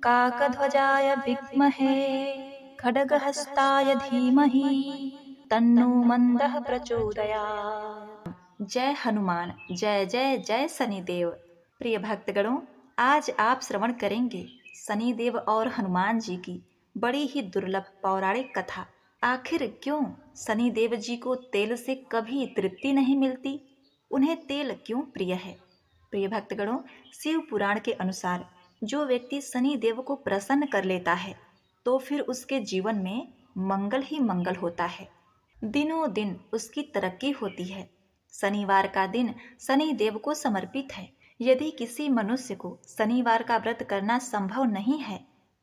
काकध्वजाय विद्महे खड्गहस्ताय धीमहि तन्नो मंदः प्रचोदयात्। जय हनुमान, जय जय जय शनिदेव। प्रिय भक्तगणों, आज आप श्रवण करेंगे शनिदेव और हनुमान जी की बड़ी ही दुर्लभ पौराणिक कथा। आखिर क्यों शनिदेव जी को तेल से कभी तृप्ति नहीं मिलती? उन्हें तेल क्यों प्रिय है? प्रिय भक्तगणों, शिव पुराण के अनुसार जो व्यक्ति शनिदेव को प्रसन्न कर लेता है तो फिर उसके जीवन में मंगल ही मंगल होता है। दिनों दिन उसकी तरक्की होती है। शनिवार का दिन शनिदेव को समर्पित है। यदि किसी मनुष्य को शनिवार का व्रत करना संभव नहीं है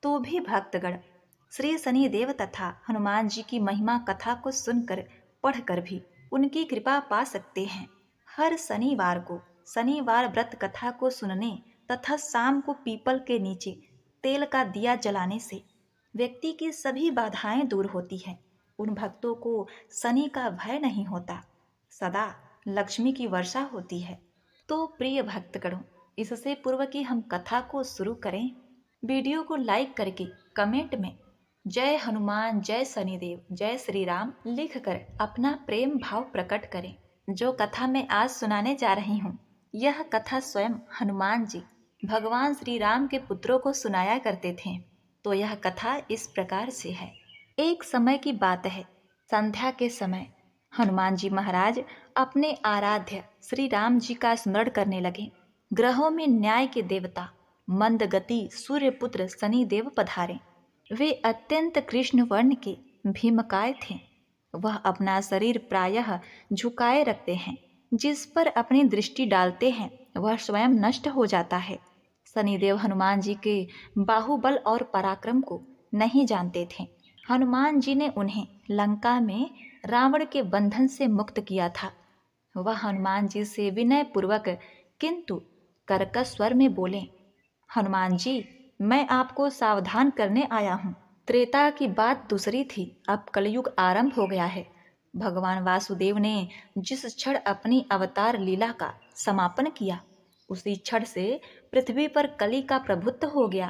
तो भी भक्तगण श्री शनिदेव तथा हनुमान जी की महिमा कथा को सुनकर पढ़कर भी उनकी कृपा पा सकते हैं। हर शनिवार को शनिवार व्रत कथा को सुनने तथा शाम को पीपल के नीचे तेल का दिया जलाने से व्यक्ति की सभी बाधाएं दूर होती हैं। उन भक्तों को शनि का भय नहीं होता, सदा लक्ष्मी की वर्षा होती है। तो प्रिय भक्तगणों, इससे पूर्व की हम कथा को शुरू करें, वीडियो को लाइक करके कमेंट में जय हनुमान, जय शनिदेव, जय श्री राम लिखकर अपना प्रेम भाव प्रकट करें। जो कथा मैं आज सुनाने जा रही हूँ, यह कथा स्वयं हनुमान जी भगवान श्री राम के पुत्रों को सुनाया करते थे। तो यह कथा इस प्रकार से है। एक समय की बात है, संध्या के समय हनुमान जी महाराज अपने आराध्य श्री राम जी का स्मरण करने लगे। ग्रहों में न्याय के देवता मंदगति सूर्यपुत्र शनिदेव पधारे। वे अत्यंत कृष्ण वर्ण के भीमकाय थे। वह अपना शरीर प्रायः झुकाए रखते हैं। जिस पर अपनी दृष्टि डालते हैं वह स्वयं नष्ट हो जाता है। शनिदेव हनुमान जी के बाहुबल और पराक्रम को नहीं जानते थे। हनुमान जी ने उन्हें लंका में रावण के बंधन से मुक्त किया था। वह हनुमान जी से विनय पूर्वक किंतु कर्कश स्वर में बोले, हनुमान जी, मैं आपको सावधान करने आया हूँ। त्रेता की बात दूसरी थी, अब कलयुग आरंभ हो गया है। भगवान वासुदेव ने जिस क्षण अपनी अवतार लीला का समापन किया, उसी क्षण से पृथ्वी पर कली का प्रभुत्व हो गया।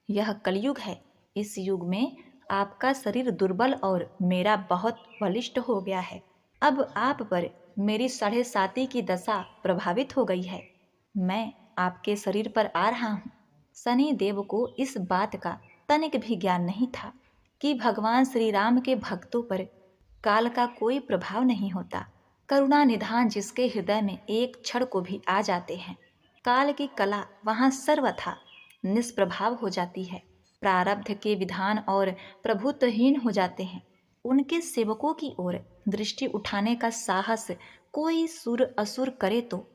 यह कलयुग है। इस युग में आपका शरीर दुर्बल और मेरा बहुत बलिष्ठ हो गया है। अब आप पर मेरी 7.5 की दशा प्रभावित हो गई है। मैं आपके शरीर पर आ रहा हूँ। शनि देव को इस बात का तनिक भी ज्ञान नहीं था कि भगवान श्री राम के भक्तों पर काल का कोई प्रभाव नहीं होता। करुणा निधान जिसके हृदय में एक क्षण को भी आ जाते हैं, काल की कला वहाँ सर्वथा निष्प्रभाव हो जाती है। प्रारब्ध के विधान और प्रभुत्वहीन हो जाते हैं। उनके सेवकों की ओर दृष्टि उठाने का साहस कोई सुर असुर करे तो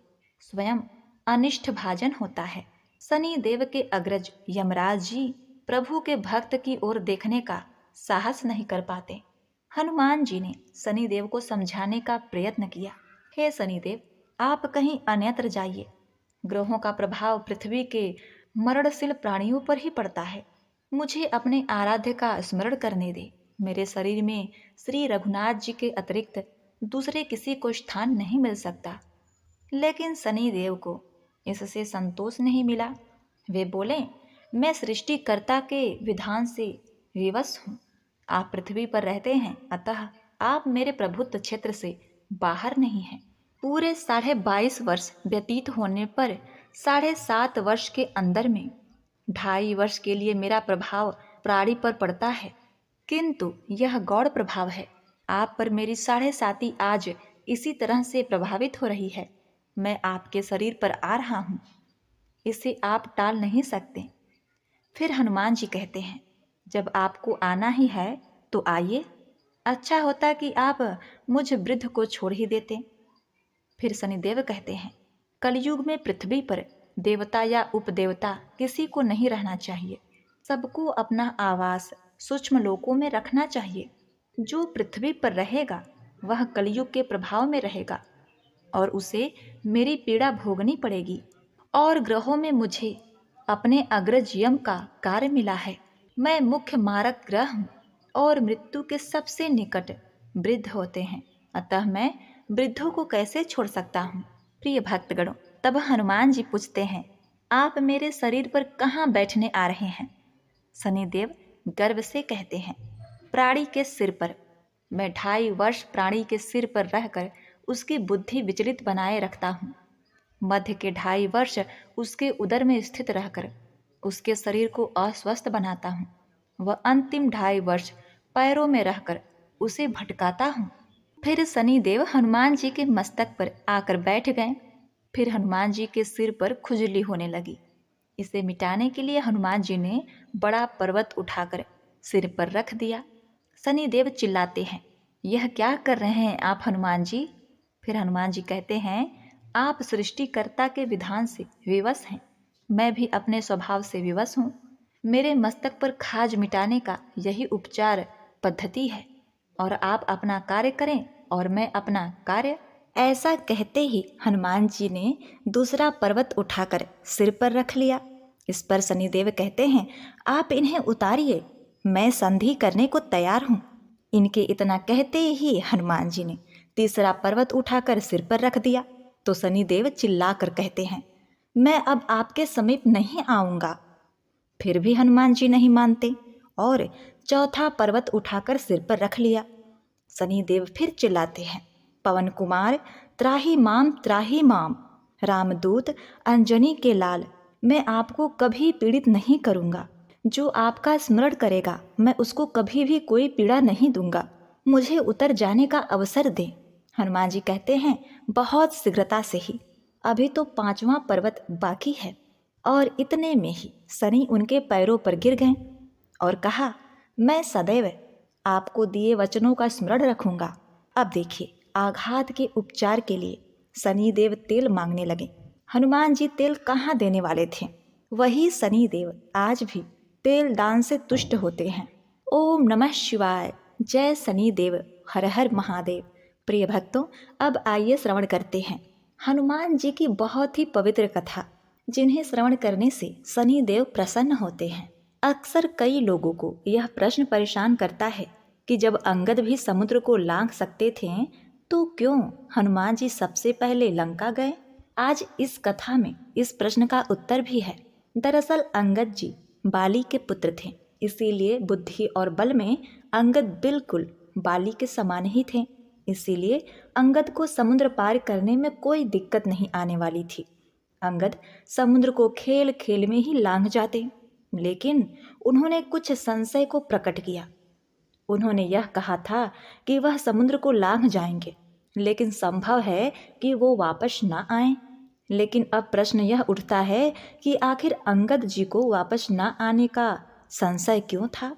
स्वयं अनिष्ट भाजन होता है। शनि देव के अग्रज यमराज जी प्रभु के भक्त की ओर देखने का साहस नहीं कर पाते। हनुमान जी ने शनिदेव को समझाने का प्रयत्न किया। हे शनिदेव, आप कहीं अन्यत्र जाइए। ग्रहों का प्रभाव पृथ्वी के मरणशील प्राणियों पर ही पड़ता है। मुझे अपने आराध्य का स्मरण करने दे। मेरे शरीर में श्री रघुनाथ जी के अतिरिक्त दूसरे किसी को स्थान नहीं मिल सकता। लेकिन शनिदेव को इससे संतोष नहीं मिला। वे बोले, मैं सृष्टिकर्ता के विधान से विवश हूँ। आप पृथ्वी पर रहते हैं, अतः आप मेरे प्रभुत्व क्षेत्र से बाहर नहीं हैं। पूरे 22.5 वर्ष व्यतीत होने पर 7.5 वर्ष के अंदर में 2.5 वर्ष के लिए मेरा प्रभाव प्राणी पर पड़ता है, किंतु यह गौड़ प्रभाव है। आप पर मेरी 7.5 आज इसी तरह से प्रभावित हो रही है। मैं आपके शरीर पर आ रहा हूँ, इसे आप टाल नहीं सकते। फिर हनुमान जी कहते हैं, जब आपको आना ही है तो आइए। अच्छा होता कि आप मुझ वृद्ध को छोड़ ही देते। फिर शनिदेव कहते हैं, कलयुग में पृथ्वी पर देवता या उपदेवता किसी को नहीं रहना चाहिए। सबको अपना आवास सूक्ष्म लोकों में रखना चाहिए। जो पृथ्वी पर रहेगा वह कलयुग के प्रभाव में रहेगा और उसे मेरी पीड़ा भोगनी पड़ेगी। और ग्रहों में मुझे अपने अग्रज यम का कार्य मिला है। मैं मुख्य मारक ग्रह हूँ और मृत्यु के सबसे निकट वृद्ध होते हैं, अतः मैं वृद्धों को कैसे छोड़ सकता हूँ। प्रिय भक्तगणों, तब हनुमान जी पूछते हैं, आप मेरे शरीर पर कहाँ बैठने आ रहे हैं? शनिदेव गर्व से कहते हैं, प्राणी के सिर पर मैं 2.5 वर्ष प्राणी के सिर पर रहकर उसकी बुद्धि विचलित बनाए रखता हूँ। मध्य के 2.5 वर्ष उसके उदर में स्थित रहकर उसके शरीर को अस्वस्थ बनाता हूँ। वह अंतिम 2.5 वर्ष पैरों में रहकर उसे भटकाता हूँ। फिर शनिदेव हनुमान जी के मस्तक पर आकर बैठ गए। फिर हनुमान जी के सिर पर खुजली होने लगी। इसे मिटाने के लिए हनुमान जी ने बड़ा पर्वत उठाकर सिर पर रख दिया। शनिदेव चिल्लाते हैं, यह क्या कर रहे हैं आप हनुमान जी? फिर हनुमान जी कहते हैं, आप सृष्टिकर्ता के विधान से विवश हैं, मैं भी अपने स्वभाव से विवश हूँ। मेरे मस्तक पर खाज मिटाने का यही उपचार पद्धति है, और आप अपना कार्य करें और मैं अपना कार्य। ऐसा कहते ही हनुमान जी ने दूसरा पर्वत उठाकर सिर पर रख लिया। इस पर शनिदेव कहते हैं, आप इन्हें उतारिए, मैं संधि करने को तैयार हूँ। इनके इतना कहते ही हनुमान जी ने तीसरा पर्वत उठाकर सिर पर रख दिया। तो शनिदेव चिल्लाकर कहते हैं, मैं अब आपके समीप नहीं आऊँगा। फिर भी हनुमान जी नहीं मानते और चौथा पर्वत उठाकर सिर पर रख लिया। शनिदेव फिर चिल्लाते हैं, पवन कुमार त्राही माम, रामदूत अंजनी के लाल, मैं आपको कभी पीड़ित नहीं करूँगा। जो आपका स्मरण करेगा मैं उसको कभी भी कोई पीड़ा नहीं दूंगा। मुझे उतर जाने का अवसर दें। हनुमान जी कहते हैं, बहुत शीघ्रता से ही, अभी तो 5वां पर्वत बाकी है। और इतने में ही शनि उनके पैरों पर गिर गए और कहा, मैं सदैव आपको दिए वचनों का स्मरण रखूंगा। अब देखिए, आघात के उपचार के लिए शनिदेव तेल मांगने लगे। हनुमान जी तेल कहाँ देने वाले थे? वही शनिदेव आज भी तेल दान से तुष्ट होते हैं। ओम नमः शिवाय, जय शनिदेव, हर हर महादेव। प्रिय भक्तों, अब आइए श्रवण करते हैं हनुमान जी की बहुत ही पवित्र कथा, जिन्हें श्रवण करने से शनिदेव प्रसन्न होते हैं। अक्सर कई लोगों को यह प्रश्न परेशान करता है कि जब अंगद भी समुद्र को लांघ सकते थे तो क्यों हनुमान जी सबसे पहले लंका गए? आज इस कथा में इस प्रश्न का उत्तर भी है। दरअसल अंगद जी बाली के पुत्र थे, इसीलिए बुद्धि और बल में अंगद बिल्कुल बाली के समान ही थे। इसीलिए अंगद को समुद्र पार करने में कोई दिक्कत नहीं आने वाली थी। अंगद समुद्र को खेल खेल में ही लांघ जाते, लेकिन उन्होंने कुछ संशय को प्रकट किया। उन्होंने यह कहा था कि वह समुद्र को लांघ जाएंगे, लेकिन संभव है कि वो वापस न आए। लेकिन अब प्रश्न यह उठता है कि आखिर अंगद जी को वापस न आने का संशय क्यों था?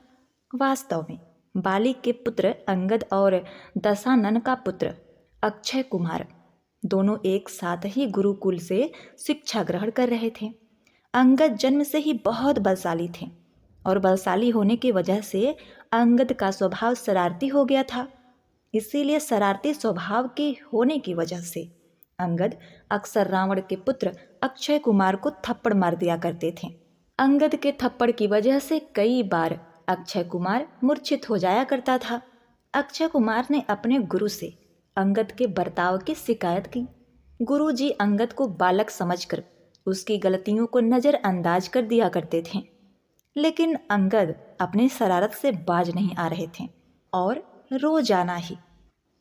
वास्तव में बाली के पुत्र अंगद और दशानन का पुत्र अक्षय कुमार दोनों एक साथ ही गुरुकुल से शिक्षा ग्रहण कर रहे थे। अंगद जन्म से ही बहुत बलशाली थे और बलशाली होने की वजह से अंगद का स्वभाव शरारती हो गया था। इसीलिए शरारती स्वभाव के होने की वजह से अंगद अक्सर रावण के पुत्र अक्षय कुमार को थप्पड़ मार दिया करते थे। अंगद के थप्पड़ की वजह से कई बार अक्षय कुमार मूर्छित हो जाया करता था। अक्षय कुमार ने अपने गुरु से अंगद के बर्ताव की शिकायत की। गुरु जी अंगद को बालक समझकर उसकी गलतियों को नज़रअंदाज कर दिया करते थे, लेकिन अंगद अपनी शरारत से बाज नहीं आ रहे थे और रोजाना ही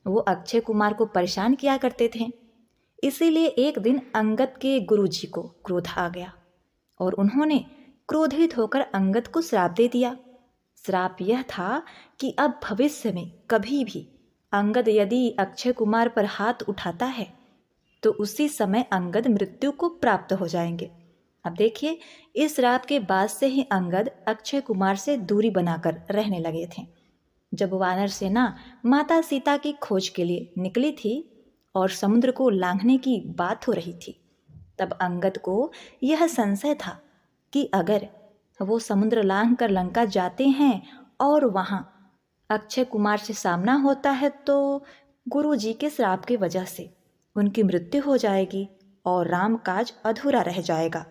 वो अक्षय कुमार को परेशान किया करते थे। इसीलिए एक दिन अंगद के गुरुजी को क्रोध आ गया और उन्होंने क्रोधित होकर अंगद को श्राप दे दिया। श्राप यह था कि अब भविष्य में कभी भी अंगद यदि अक्षय कुमार पर हाथ उठाता है तो उसी समय अंगद मृत्यु को प्राप्त हो जाएंगे। अब देखिए, इस श्राप के बाद से ही अंगद अक्षय कुमार से दूरी बनाकर रहने लगे थे। जब वानर सेना माता सीता की खोज के लिए निकली थी और समुद्र को लांघने की बात हो रही थी, तब अंगद को यह संशय था कि अगर वो समुद्र लांघ कर लंका जाते हैं और वहाँ अक्षय कुमार से सामना होता है तो गुरु जी के श्राप की वजह से उनकी मृत्यु हो जाएगी और राम काज अधूरा रह जाएगा,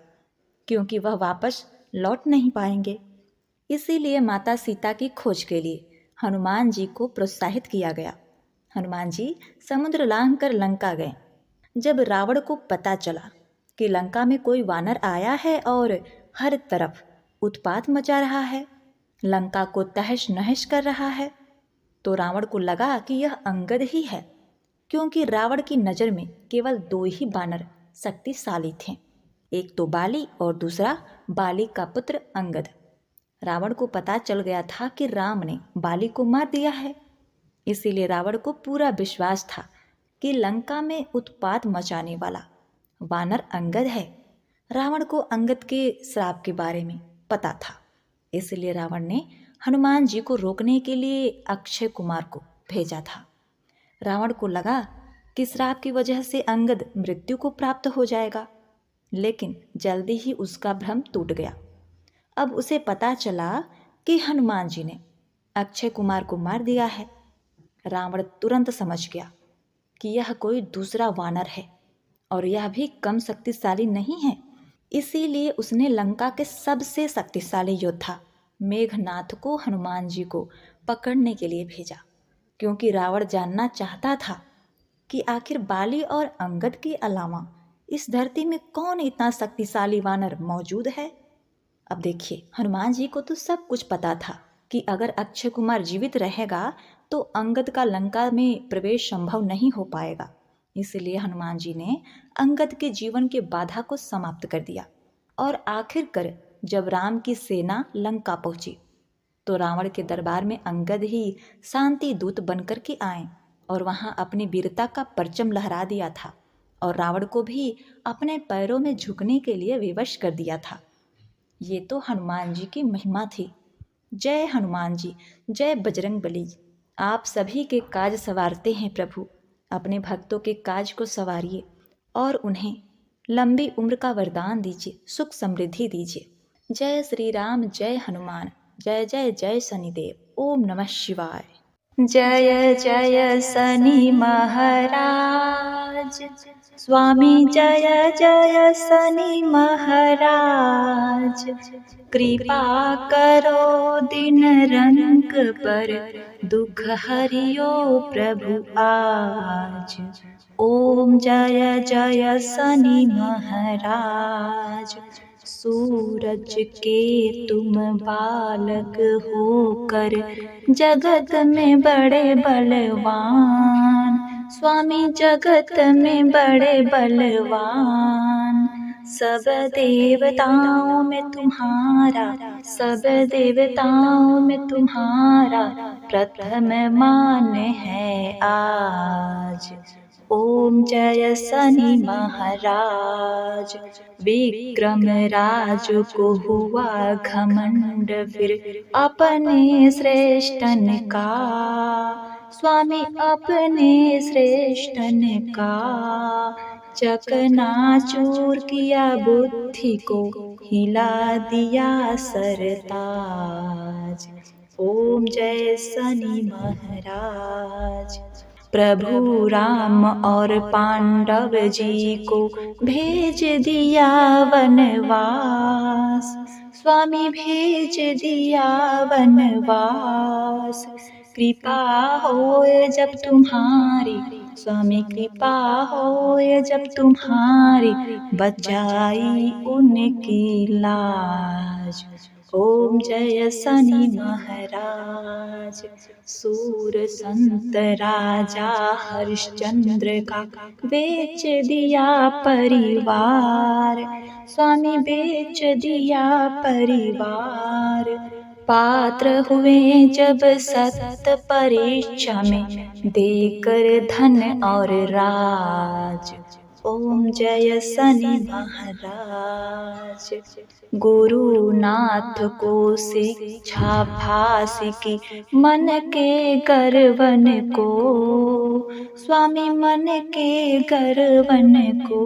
क्योंकि वह वापस लौट नहीं पाएंगे। इसीलिए माता सीता की खोज के लिए हनुमान जी को प्रोत्साहित किया गया। हनुमान जी समुद्र लांघ कर लंका गए। जब रावण को पता चला कि लंका में कोई वानर आया है और हर तरफ उत्पात मचा रहा है, लंका को तहस नहस कर रहा है। तो रावण को लगा कि यह अंगद ही है, क्योंकि रावण की नज़र में केवल 2 ही बानर शक्तिशाली थे, एक तो बाली और दूसरा बाली का पुत्र अंगद। रावण को पता चल गया था कि राम ने बाली को मार दिया है, इसीलिए रावण को पूरा विश्वास था कि लंका में उत्पात मचाने वाला वानर अंगद है। रावण को अंगद के श्राप के बारे में पता था, इसलिए रावण ने हनुमान जी को रोकने के लिए अक्षय कुमार को भेजा था। रावण को लगा कि श्राप की वजह से अंगद मृत्यु को प्राप्त हो जाएगा, लेकिन जल्दी ही उसका भ्रम टूट गया। अब उसे पता चला कि हनुमान जी ने अक्षय कुमार को मार दिया है। रावण तुरंत समझ गया कि यह कोई दूसरा वानर है और यह भी कम शक्तिशाली नहीं है। इसीलिए उसने लंका के सबसे शक्तिशाली योद्धा मेघनाथ को हनुमान जी को पकड़ने के लिए भेजा, क्योंकि रावण जानना चाहता था कि आखिर बाली और अंगद के अलावा इस धरती में कौन इतना शक्तिशाली वानर मौजूद है। अब देखिए, हनुमान जी को तो सब कुछ पता था कि अगर अक्षय कुमार जीवित रहेगा तो अंगद का लंका में प्रवेश संभव नहीं हो पाएगा। इसलिए हनुमान जी ने अंगद के जीवन के बाधा को समाप्त कर दिया। और आखिरकार जब राम की सेना लंका पहुंची तो रावण के दरबार में अंगद ही शांति दूत बनकर के आए और वहां अपनी वीरता का परचम लहरा दिया था और रावण को भी अपने पैरों में झुकने के लिए विवश कर दिया था। ये तो हनुमान जी की महिमा थी। जय हनुमान जी, जय बजरंगबली। आप सभी के काज संवारते हैं प्रभु, अपने भक्तों के काज को संवारिए और उन्हें लंबी उम्र का वरदान दीजिए, सुख समृद्धि दीजिए। जय श्री राम, जय हनुमान, जय जय जय शनिदेव। ओम नमः शिवाय। जय जय शनि महाराज, स्वामी जय जय शनि महाराज। कृपा करो दिन रंग पर, दुख हरियो प्रभु आज। ओम जय जय शनि महाराज। सूरज के तुम बालक होकर जगत में बड़े बलवान, स्वामी जगत में बड़े बलवान। सब देवताओं में तुम्हारा, सब देवताओं में तुम्हारा प्रथम मान है आज। ओम जय शनि महाराज। विक्रम राज को हुआ घमंड फिर अपने श्रेष्ठन का, स्वामी अपने श्रेष्ठन का। चकनाचूर किया बुद्धि को, हिला दिया सरताज। ओम जय शनि महाराज। प्रभु राम और पांडव जी को भेज दिया वनवास, स्वामी भेज दिया वनवास। कृपा होए जब तुम्हारी, स्वामी कृपा होए जब तुम्हारी, बचाई उनकी लाज। ओम जय शनि महाराज। सूर संत राजा हरिश्चंद्र का बेच दिया परिवार, स्वामी बेच दिया परिवार। पात्र हुए जब सत परीक्षा में, देकर धन और राज। ओम जय शनि महाराज। गुरुनाथ को शिक्षा फांसी की, मन के गर्वन को, स्वामी मन के गर्वन को।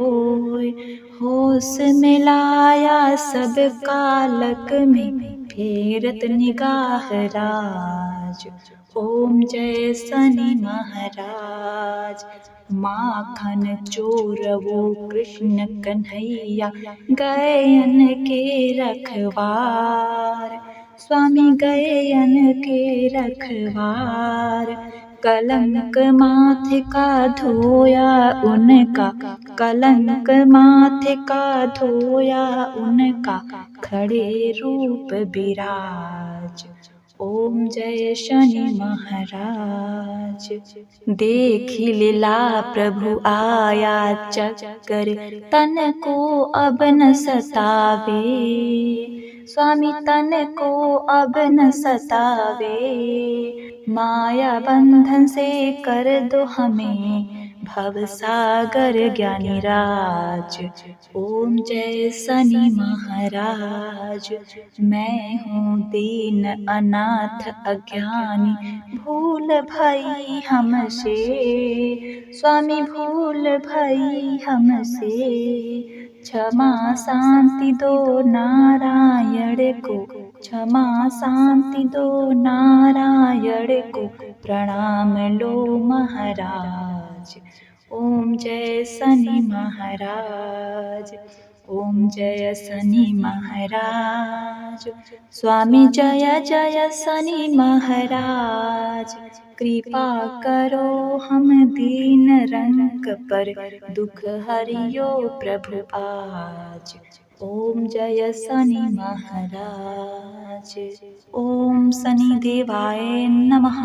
होश में लाया सब कालक में, फेरत निगाह राज। ओम जय शनि महाराज। माखन चोर वो कृष्ण कन्हैया, गयन के रखवार, स्वामी गयन के रखवार। कलंक माथे का धोया उनका, कलंक माथे का धोया उनका, खड़े रूप विराज। ओम जय शनि महाराज। देखी लीला प्रभु आया चक्कर, तन को अब न सतावे। स्वामी तन को अब न सतावे, माया बंधन से कर दो हमें भव सागर ज्ञानी राज। ओम जय शनि महाराज। मैं हूँ दीन अनाथ अज्ञानी, भूल भई हमसे। स्वामी भूल भई हमसे, क्षमा शांति दो नारायण को। क्षमा शांति दो नारायण को, प्रणाम लो महाराज। ओम जय शनि महाराज। ओम जय शनि महाराज। स्वामी जय जय शनि महाराज। कृपा करो हम दीन रंग पर, दुख हरियो प्रभु आज। ओम जय शनि महाराज। ओम शनि देवाय नमः।